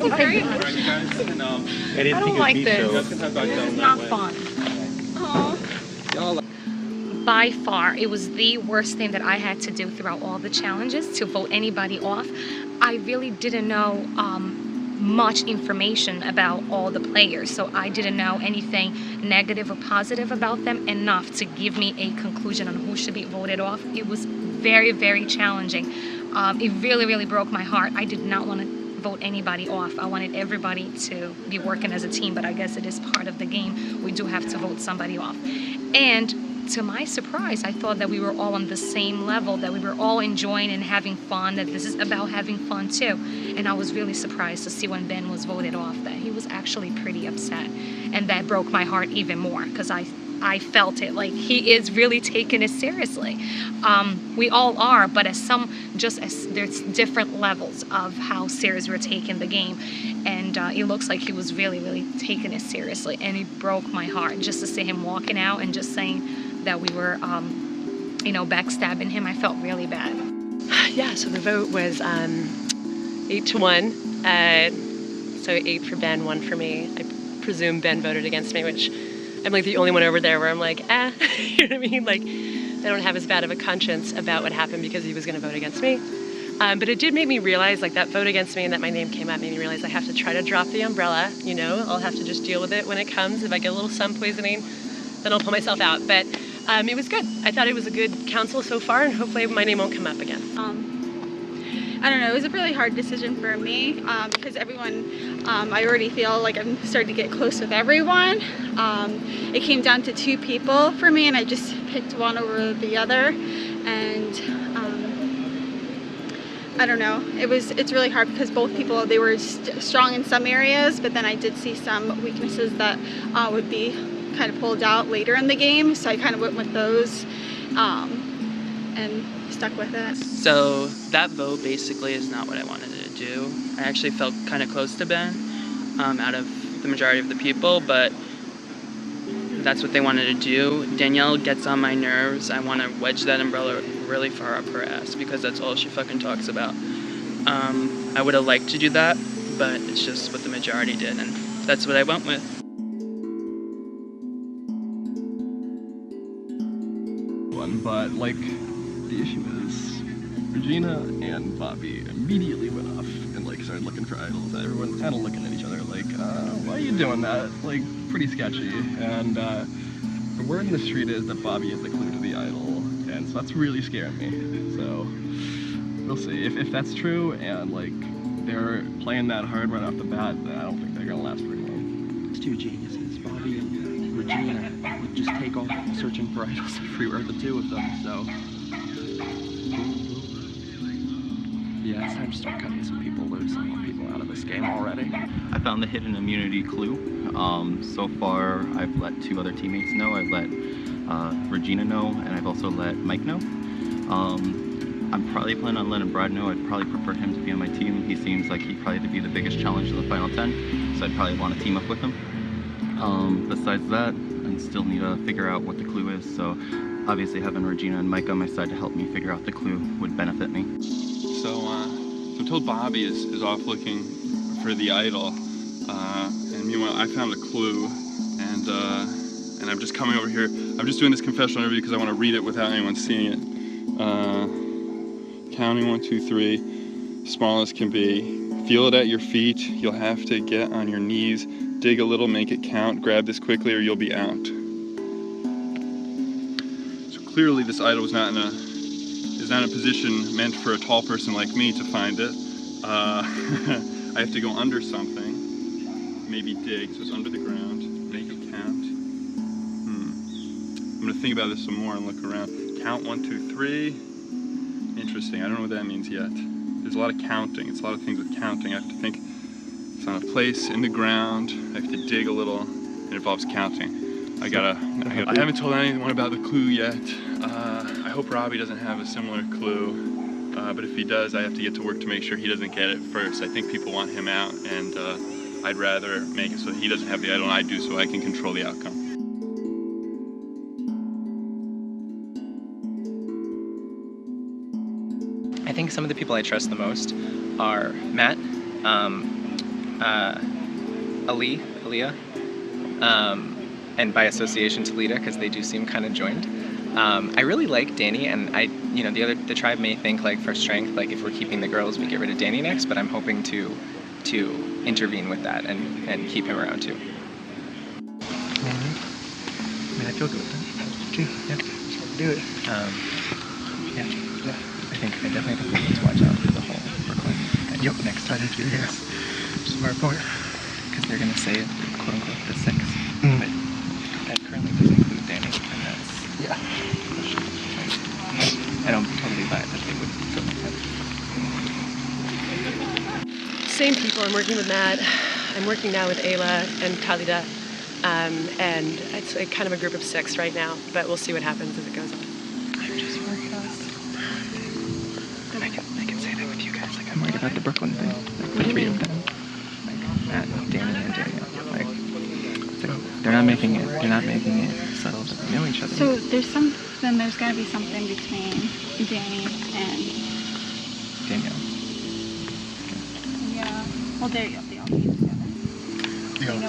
Very I don't like this. This is not fun. By far, it was the worst thing that I had to do throughout all the challenges, to vote anybody off. I really didn't know much information about all the players, so I didn't know anything negative or positive about them enough to give me a conclusion on who should be voted off. It was very, very challenging. It really, really broke my heart. I did not want to vote anybody off. I wanted everybody to be working as a team, but I guess it is part of the game. We do have to vote somebody off. And to my surprise, I thought that we were all on the same level, that we were all enjoying and having fun, that this is about having fun too. And I was really surprised to see when Ben was voted off that he was actually pretty upset. And that broke my heart even more, because I felt it, like he is really taking it seriously. We all are, but there's different levels of how serious we're taking the game. And it looks like he was really, really taking it seriously. And it broke my heart just to see him walking out and just saying that we were, backstabbing him. I felt really bad. Yeah, so the vote was 8-1. So 8 for Ben, 1 for me. I presume Ben voted against me, which I'm like the only one over there where I'm like, you know what I mean? Like, I don't have as bad of a conscience about what happened because he was going to vote against me. But it did make me realize, like, that vote against me and that my name came up made me realize I have to try to drop the umbrella, you know? I'll have to just deal with it when it comes. If I get a little sun poisoning, then I'll pull myself out. But it was good. I thought it was a good council so far, and hopefully my name won't come up again. I don't know, it was a really hard decision for me because everyone, I already feel like I'm starting to get close with everyone. It came down to 2 people for me, and I just picked one over the other. And I don't know, it's really hard because both people, they were strong in some areas, but then I did see some weaknesses that would be kind of pulled out later in the game, so I kind of went with those and stuck with it. So that vote basically is not what I wanted to do. I actually felt kind of close to Ben out of the majority of the people, but that's what they wanted to do. Danielle gets on my nerves. I want to wedge that umbrella really far up her ass because that's all she fucking talks about. I would have liked to do that, but it's just what the majority did, and that's what I went with. But like, the issue is Regina and Bobby immediately went off and like started looking for idols. Everyone's kind of looking at each other like, why are you doing that? Like, pretty sketchy. And the word in the street is that Bobby is the clue to the idol, and so that's really scaring me. So we'll see if that's true, and like they're playing that hard right off the bat. Then I don't think they're gonna last very long. It's 2 geniuses, Bobby and Regina, would just take off searching for idols if we were the 2 of them. So yeah, it's time to start cutting some people loose. I want people out of this game already. I found the hidden immunity clue. So far, I've let 2 other teammates know. I've let Regina know, and I've also let Mike know. I'm probably planning on letting Brad know. I'd probably prefer him to be on my team. He seems like he'd probably be the biggest challenge in the final 10, so I'd probably want to team up with him. Besides that, I still need to figure out what the clue is, so obviously having Regina and Mike on my side to help me figure out the clue would benefit me. So I'm told Bobby is off looking for the idol, and meanwhile I found a clue, and I'm just coming over here. I'm just doing this confessional interview because I want to read it without anyone seeing it. Counting 1, 2, 3, small as can be. Feel it at your feet. You'll have to get on your knees. Dig a little, make it count. Grab this quickly or you'll be out. So clearly this idol is not in a position meant for a tall person like me to find it. I have to go under something. Maybe dig, so it's under the ground. Make it count. I'm gonna think about this some more and look around. Count 1, 2, 3. Interesting, I don't know what that means yet. There's a lot of counting. It's a lot of things with counting. I have to think it's on a place in the ground. I have to dig a little. It involves counting. I haven't told anyone about the clue yet. I hope Robbie doesn't have a similar clue. But if he does, I have to get to work to make sure he doesn't get it first. I think people want him out, and I'd rather make it so that he doesn't have the idol and I do, so I can control the outcome. I think some of the people I trust the most are Matt, Aaliyah, and by association Talita, because they do seem kind of joined. I really like Danny, and the tribe may think like for strength, like if we're keeping the girls, we get rid of Danny next, but I'm hoping to intervene with that and keep him around too. I feel good with that. Okay, yeah, let's do it. Yeah, I definitely think we need to watch out for the whole Brooklyn. Yep, next time. Yeah, smart point. Because they're gonna say, quote unquote, the six, but that currently does include Danny, and that's I don't totally buy it that they would feel like that. Same people. I'm working with Matt. I'm working now with Ayla and Talida. And it's kind of a group of 6 right now, but we'll see what happens as it goes on. I'm just worried about I can say that with you guys. Like, I'm worried about the Brooklyn thing. Like, the 3 of them. Like, Matt, Danny, and Daniel. Like, they're not making it subtle that they know each other. So there's gotta be something between Danny and Danielle. Yeah. Well, they all meet together. They all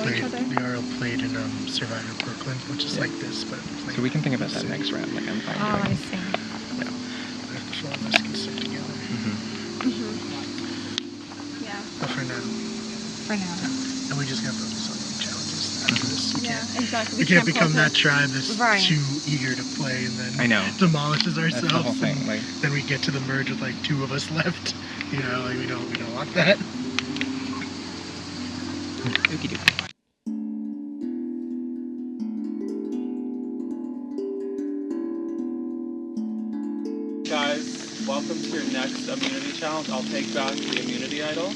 played in Survivor Brooklyn, which is like this, but so we can think about that next round. Like, I'm fine doing. I see. But if the 4 of us can stick together. Yeah. But for now. And we just gotta focus on the challenges after this. Exactly. We can't become that tribe that's too eager to play and then demolishes ourselves. That's the whole thing. Like, then we get to the merge with like 2 of us left. You know, like we don't want that. Guys, welcome to your next immunity challenge. I'll take back the immunity idol.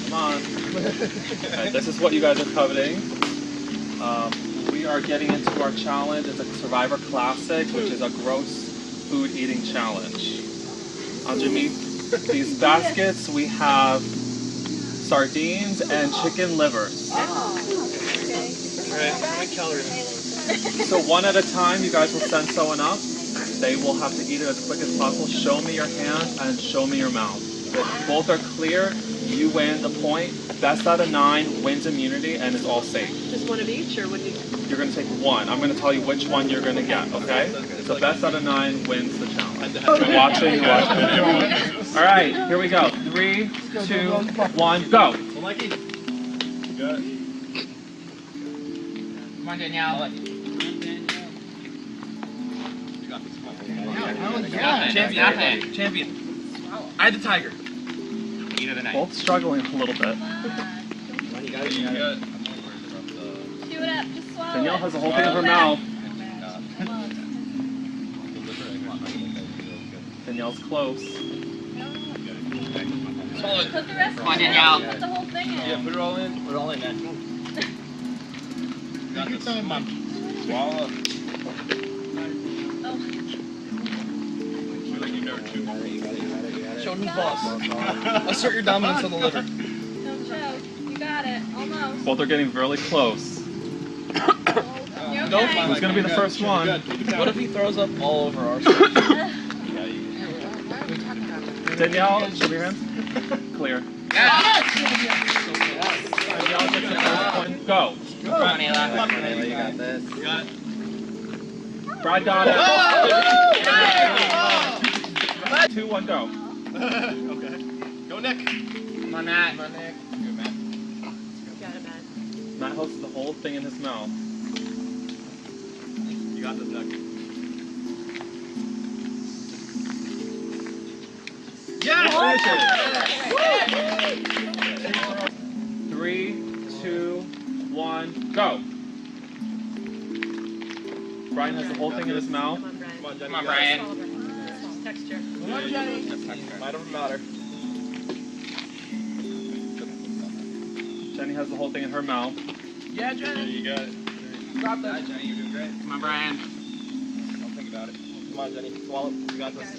Come on. Right, this is what you guys are coveting. We are getting into our challenge. It's a Survivor Classic, which is a gross food eating challenge. Underneath these baskets, we have sardines and chicken livers. So one at a time, you guys will send someone up. They will have to eat it as quick as possible. Show me your hand and show me your mouth. If both are clear, you win the point. Best out of 9 wins immunity and is all safe. Just one of each, or what do you? You're going to take one. I'm going to tell you which one you're going to get, okay? So best out of 9 wins the challenge. You're watching. All right, here we go. 3, 2, 1, go. Come on, Danielle. Champion. I had the tiger. Eat of the night. Both struggling a little bit. You got it. Chew it up. Just swallow Danielle has a whole thing in her mouth. Danielle's close. Swallow it. Put the rest Come on, Danielle. Put the whole thing in. Yeah, put it all in. Put it all in, man. Got this. Swallow. Show who's boss. Assert your dominance on the liver. Don't choke. You got it. Almost. Both are getting really close. Nope. Who's going to be the first one? What if he throws up all over our stuff? Danielle, show me your hands. Clear. Yes! Danielle gets the first point. Go. Come on, Ayla. You got this. You got it. Brad got it. 2, 1, go. Okay. Go, Nick. Come on, Matt. You got it, Matt. Matt hosts the whole thing in his mouth. You got this, Nick. Yes! 3, 2, 1, go. Brian has the whole thing in his mouth. Come on, Brian. Texture. Come on, Jenny. Might have matter. Jenny has the whole thing in her mouth. Yeah, Jenny. You got it. Got that. Yeah, Jenny, you're doing great. Come on, Brian. Don't think about it. Come on, Jenny. Swallow. You got this.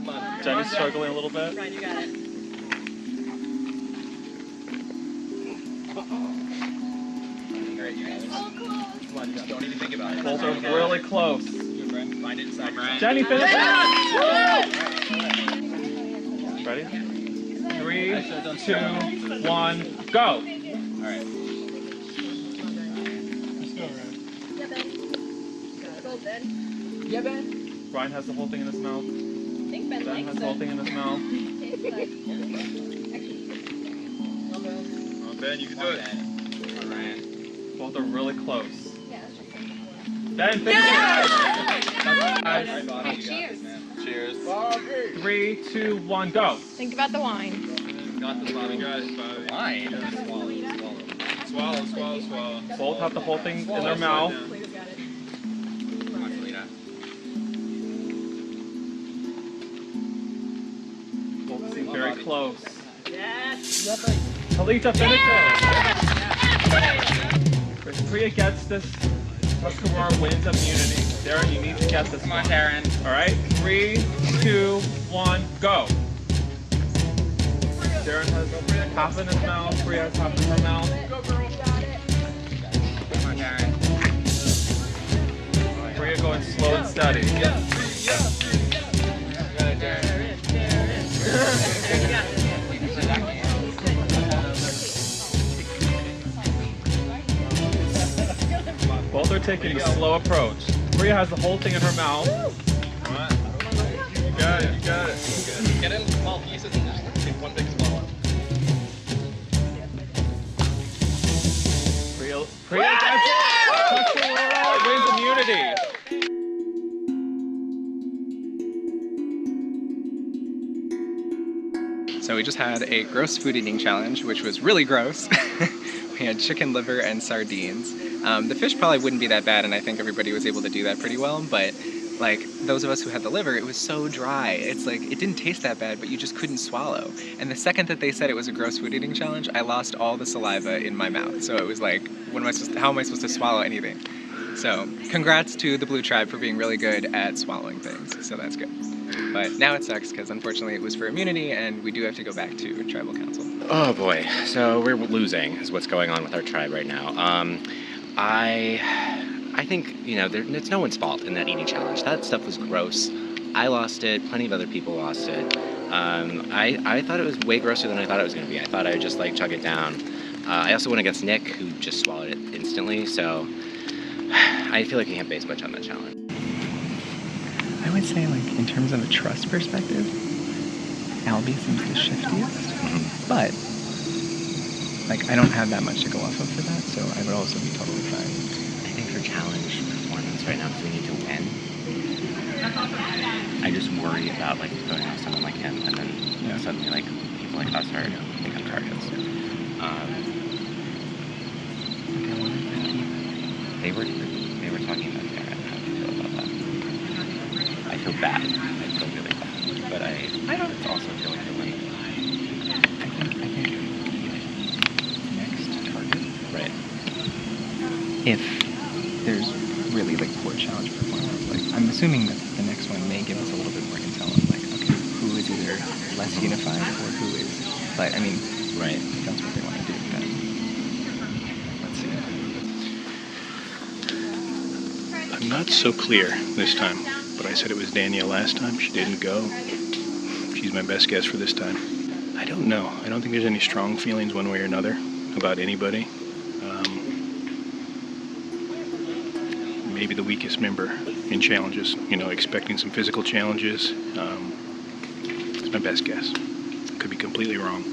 Come on. Jenny's struggling a little bit. Brian, you got it. great, you guys. Come on, don't even think about it. Both are really close. Find it inside, Brian. Jenny, finish it! Ready? 3, 2, 1, go! All right. Let's go, Ryan. Yeah, Ben. Brian has the whole thing in his mouth. I think Ben Ben likes has the whole thing in his mouth. Oh, Ben, you can do it. All right. Both are really close. Yeah. Ben, finish it! Cheers. Cheers. 3, 2, 1, go! Think about the wine. Got this, Bobby. Got it, Bobby. Wine. Swallow, swallow, swallow. Both have the whole thing in their mouth. Come on, Selena. Both seem very close. Yes. Talita, finish it! If Priya gets this, Tuscarora wins immunity. Darren, you need to get this. Come on, Darren. Alright? 3, 2, 1, go! Darren has half in his mouth, Priya has half in her mouth. Come on, Darren. Priya going slow and steady. Got it, Darren. Both are taking the slow approach. Priya has the whole thing in her mouth. Come on. You got it, you got it. Get it in small pieces and just take one big swallow. Priya gets it! Tuscarora wins immunity! So we just had a gross food eating challenge, which was really gross. We had chicken liver and sardines. The fish probably wouldn't be that bad, and I think everybody was able to do that pretty well, but like those of us who had the liver, it was so dry. It's like, it didn't taste that bad, but you just couldn't swallow. And the second that they said it was a gross food eating challenge, I lost all the saliva in my mouth. So it was like, how am I supposed to swallow anything? So congrats to the Blue Tribe for being really good at swallowing things, so that's good. But now it sucks because unfortunately it was for immunity and we do have to go back to tribal council. Oh boy, so we're losing is what's going on with our tribe right now. I think, you know, it's no one's fault in that eating challenge. That stuff was gross. I lost it, plenty of other people lost it. I thought it was way grosser than I thought it was going to be. I thought I would just like chug it down. I also went against Nick, who just swallowed it instantly, so I feel like I can't base much on that challenge. I would say, like, in terms of a trust perspective, Albie seems the shiftiest, but, like, I don't have that much to go off of for that, so I would also be totally fine. I think for challenge performance right now, because we need to win, I just worry about, like, voting off someone like him, and then, you know, suddenly, like, people like us are become targets. They were talking about Darren. How do you feel about that? I feel bad. I feel really bad. But I don't also feel like they're winning. I think next target. Right. If there's really, like, poor challenge performance, like, I'm assuming that the next one may give us a little bit more intel on, like, okay, who is either less unified or who is, but, I mean, right. If that's what they want to do, then let's see. I'm not so clear this time, but I said it was Danielle last time. She didn't go. She's my best guess for this time. I don't know. I don't think there's any strong feelings one way or another about anybody. Maybe the weakest member in challenges, you know, expecting some physical challenges. It's my best guess. Could be completely wrong.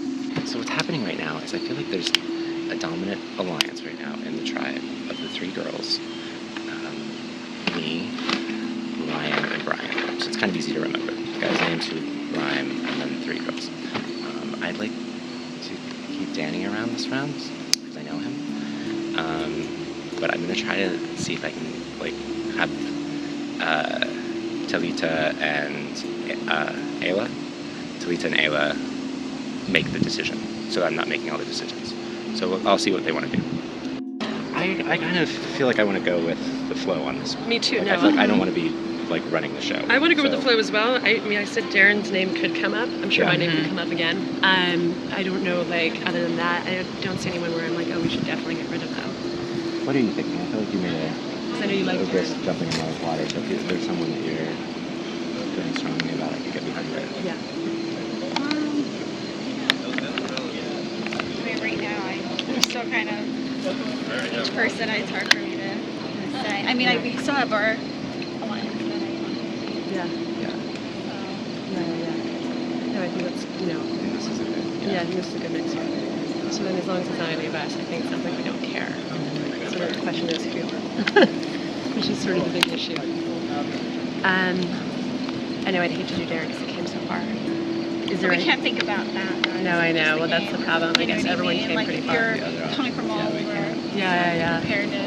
So what's happening right now is I feel like there's a dominant alliance right now in the tribe of the three girls. Me, Ryan, and Brian. So it's kind of easy to remember. The guy's names who rhyme, and then the three girls. I'd like to keep Danny around this round, because I know him. But I'm going to try to see if I can, like, have Talita and Ayla make the decision, so that I'm not making all the decisions. So I'll see what they want to do. I kind of feel like I want to go with the flow on this one. Me too, like, no. I feel like I don't want to be, like, running the show. I want to go with the flow as well. I mean, I said Darren's name could come up. I'm sure my name could come up again. I don't know, like, other than that, I don't see anyone where I'm like, oh, we should definitely get rid of them. What are you thinking? I feel like you made a I know you like risk jumping in the water, so if there's someone that you're feeling strongly about, I could get behind it. Yeah. I mean, right now, I'm still kind of each person. It's hard for me to say. I mean, we still have our alliance that I want to keep. Yeah. Yeah. No, I think that's, This is a good, I think this is a good mix here. So then as long as it's not any of us, I think it sounds like we don't care. So then the question is who? Which is sort of the big issue. I know I'd hate to do Darren because he came so far. Is there We can't think about that. No, I know. Well, that's the problem. I guess everyone came like pretty if far. you're coming from all over. Yeah. Compared to.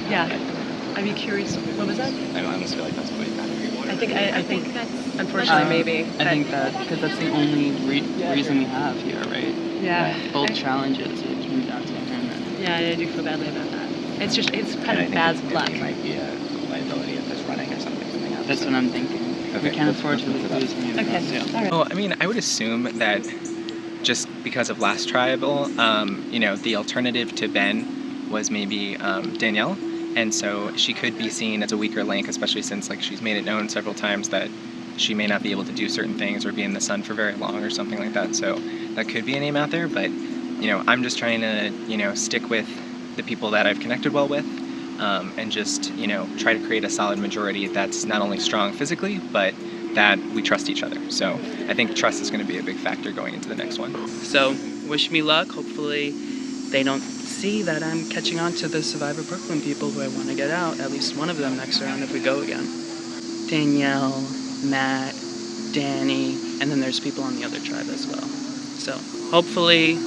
Yeah. I'd be curious. What was that? I almost feel like that's way better. I think unfortunately maybe. I think that because that's the only reason we have here, right? Yeah. Both challenges it came down to the tournament. Yeah, I do feel badly about that. It's kind And of bad luck. It might be a liability if there's running or something coming up. That's what I'm thinking. Okay, We can't afford to lose any of Okay. those. All right. Well, I mean, I would assume that just because of last tribal, the alternative to Ben was maybe Danielle. And so she could be seen as a weaker link, especially since she's made it known several times that she may not be able to do certain things or be in the sun for very long or something like that. So that could be a name out there, but I'm just trying to stick with the people that I've connected well with, and just try to create a solid majority that's not only strong physically, but that we trust each other. So I think trust is going to be a big factor going into the next one. So wish me luck. Hopefully they don't see that I'm catching on to the Survivor Brooklyn people who I want to get out, at least one of them next round if we go again. Danielle, Matt, Danny, and then there's people on the other tribe as well. So hopefully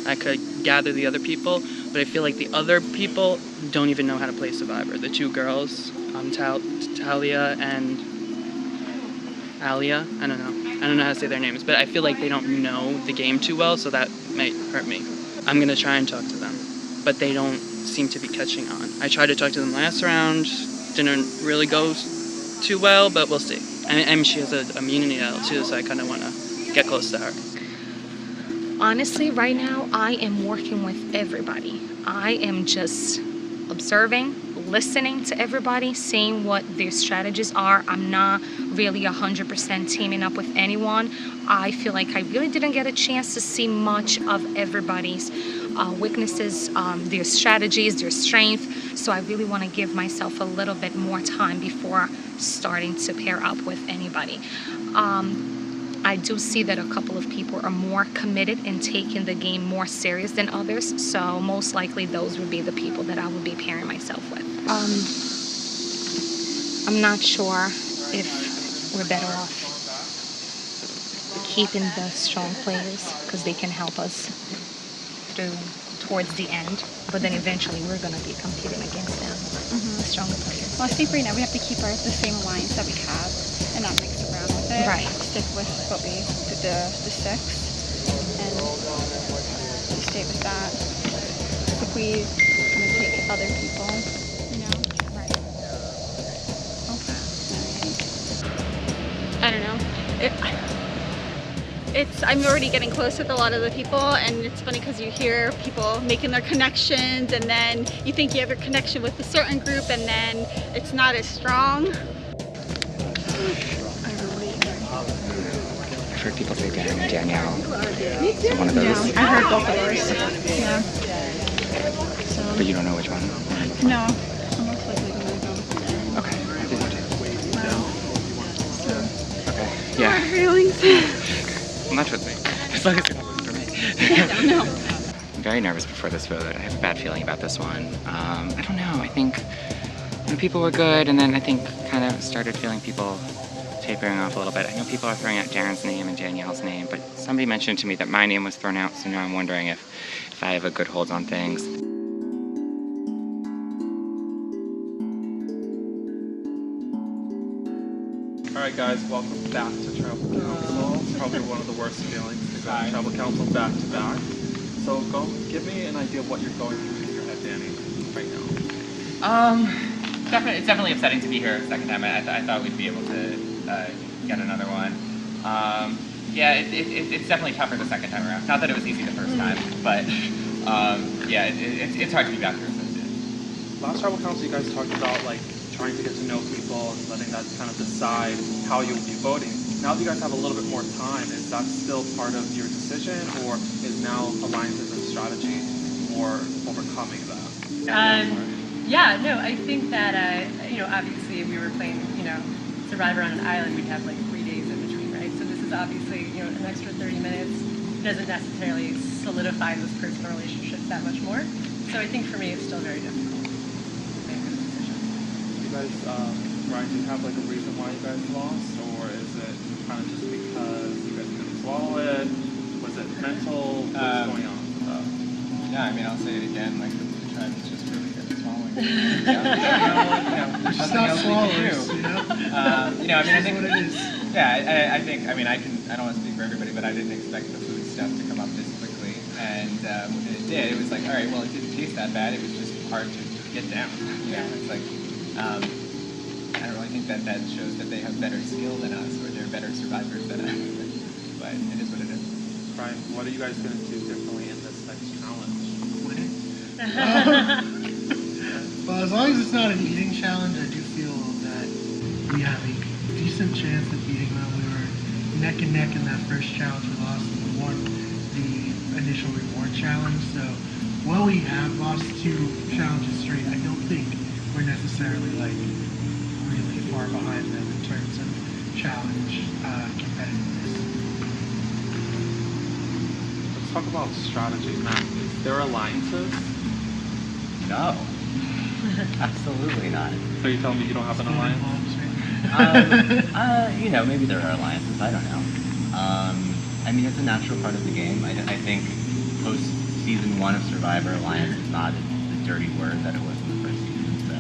I could gather the other people, but I feel like the other people don't even know how to play Survivor. The two girls, Talia and Alia, I don't know how to say their names, but I feel like they don't know the game too well, so that might hurt me. I'm gonna try and talk to them, but they don't seem to be catching on. I tried to talk to them last round, didn't really go too well, but we'll see. And she has an immunity idol too, so I kind of want to get close to her. Honestly, right now, I am working with everybody. I am just observing, listening to everybody, seeing what their strategies are. I'm not really 100% teaming up with anyone. I feel like I really didn't get a chance to see much of everybody's weaknesses, their strategies, their strength. So I really want to give myself a little bit more time before starting to pair up with anybody. I do see that a couple of people are more committed and taking the game more serious than others, so most likely those would be the people that I would be pairing myself with. I'm not sure if we're better off keeping the strong players because they can help us towards the end, but then eventually we're going to be competing against them, the stronger players. Well, I think right now we have to keep the same alliance that we have and not mix around with it. Right. Stick with what we did, the 6, and stay with that. If we kind of take other people, Right. Okay. I don't know. I'm already getting close with a lot of the people, and it's funny because you hear people making their connections, and then you think you have a connection with a certain group, and then it's not as strong. I've heard people say Dan and Danielle. So one of those. Yeah, I heard both of those. Yeah. So, But you don't know which one? no, I'm most likely going to go. Okay. I did So, Okay. Yeah. feelings. Well, not with me. As long as it wasn't for me. No. I'm very nervous before this vote. I have a bad feeling about this one. I don't know. I think people were good, and then I think kind of started feeling people tapering off a little bit. I know people are throwing out Darren's name and Danielle's name, but somebody mentioned to me that my name was thrown out, so now I'm wondering if I have a good hold on things. Alright guys, welcome back to Tribal Council. It's probably one of the worst feelings to go to Tribal Council back to back. So give me an idea of what you're going through in your head, Danny, right now. It's definitely upsetting to be here a second time. I thought we'd be able to get another one. Yeah, it's definitely tougher the second time around. Not that it was easy the first time, but yeah, it's hard to be back there. Last tribal council, you guys talked about like trying to get to know people and letting that kind of decide how you'll be voting. Now that you guys have a little bit more time, is that still part of your decision, or is now alliances and strategy more overcoming that? Yeah, no, I think that, obviously if we were playing, Survivor on an island, we'd have like 3 days in between, right? So this is obviously, an extra 30 minutes doesn't necessarily solidify those personal relationships that much more. So I think for me, it's still very difficult to make a decision. You guys, Ryan, do you have like a reason why you guys lost, or is it kind of just because you guys couldn't swallow it? Was it mental? What's going on? Yeah, I mean, I'll say it again, like the tribe is just really good at swallowing. Just not swallowers, I think what it is. Yeah, I think, I don't want to speak for everybody, but I didn't expect the food stuff to come up this quickly. And when it did, it was like, all right, well, it didn't taste that bad. It was just hard to get down. It's like, I don't really think that shows that they have better skill than us, or they're better survivors than us. But it is what it is. Brian, what are you guys going to do differently in this next challenge? Winning. Well, as long as it's not an eating challenge, I do feel that we have a decent chance of beating them. We were neck and neck in that first challenge. We lost and we won the initial reward challenge. So while we have lost 2 challenges straight, I don't think we're necessarily like really far behind them in terms of challenge competitiveness. Let's talk about strategy, Matt. Is there alliances? No. Absolutely not. So you tell me you don't have an alliance? Maybe there are alliances. I don't know. It's a natural part of the game. I think post season 1 of Survivor, alliance is not the dirty word that it was in the first season. So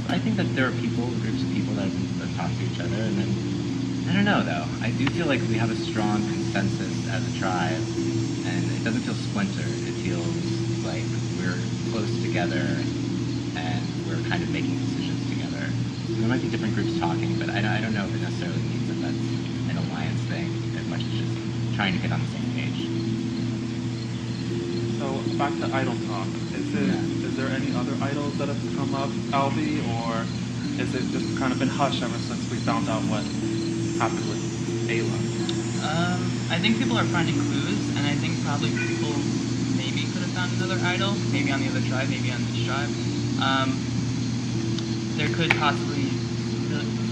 I think that there are groups of people that talk to each other, and then I don't know though. I do feel like we have a strong consensus as a tribe, and it doesn't feel splintered. It feels like we're close together, and we're kind of making decisions together. So there might be different groups talking, but I don't know if it necessarily means that that's an alliance thing as much as just trying to get on the same page. So back to idol talk. Is there any other idols that have come up, Albie, or is it just kind of been hush ever since we found out what happened with Ayla? I think people are finding clues, and I think probably people maybe could have found another idol, maybe on the other tribe, maybe on this tribe. There could possibly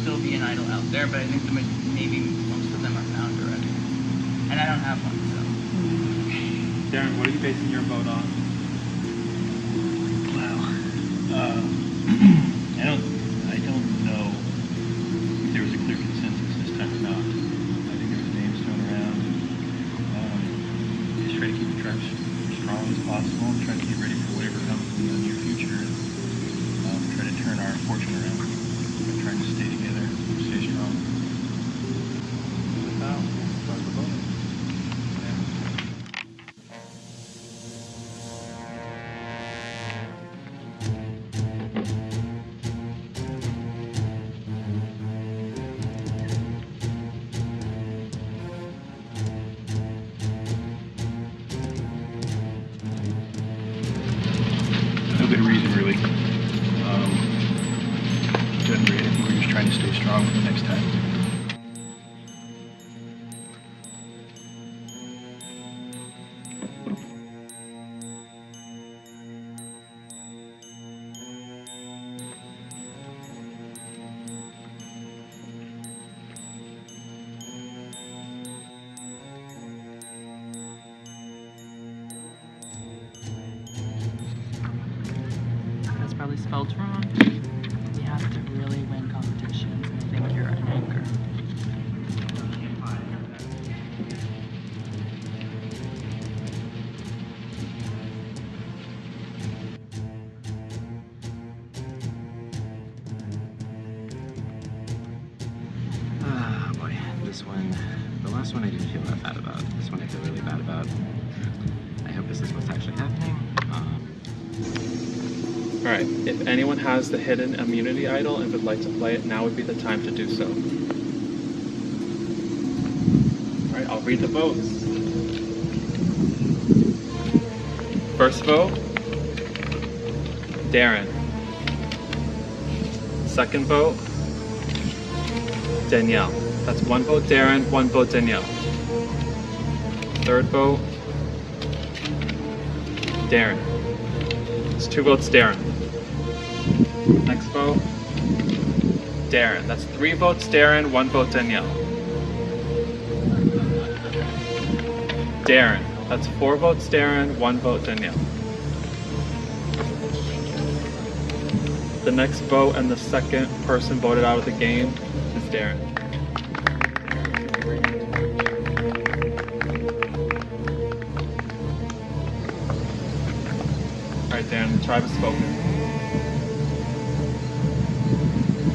still be an idol out there, but I think maybe most of them are found already. And I don't have one, so. Darren, what are you basing your vote on? I don't know if there was a clear consensus this time or not. I think there was names thrown around. Just try to keep the tribe as strong as possible and try to get ready for whatever comes in the near future, and try to turn our fortune around. We're trying to stay together, stay strong. With that, let's start the voting. No good reason, really. Doesn't really. I think we're just trying to stay strong for the next time. That's probably spelled wrong. You have to really win competitions, and I think you're an anchor. Ah, boy. This one, the last one I didn't feel that bad about. This one I feel really bad about. I hope this is what's actually happening. Alright, if anyone has the hidden immunity idol and would like to play it, now would be the time to do so. Alright, I'll read the votes. First vote, Darren. Second vote, Danielle. That's 1 vote Darren, 1 vote Danielle. Third vote, Darren. It's 2 votes Darren. Next vote, Darren. That's 3 votes Darren, 1 vote Danielle. Darren. That's 4 votes Darren, 1 vote Danielle. The next vote and the second person voted out of the game is Darren. Alright Darren, the tribe has spoken.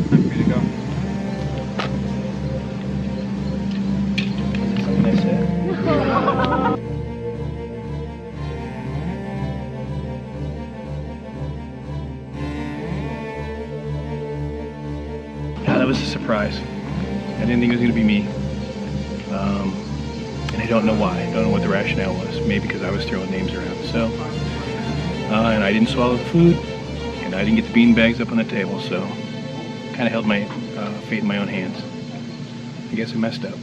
Time for you to go. Something I said. That was a surprise. I didn't think it was going to be me. And I don't know why. I don't know what the rationale was. Maybe because I was throwing names around. So, and I didn't swallow the food, and I didn't get the bean bags up on the table, so kind of held my fate in my own hands. I guess I messed up.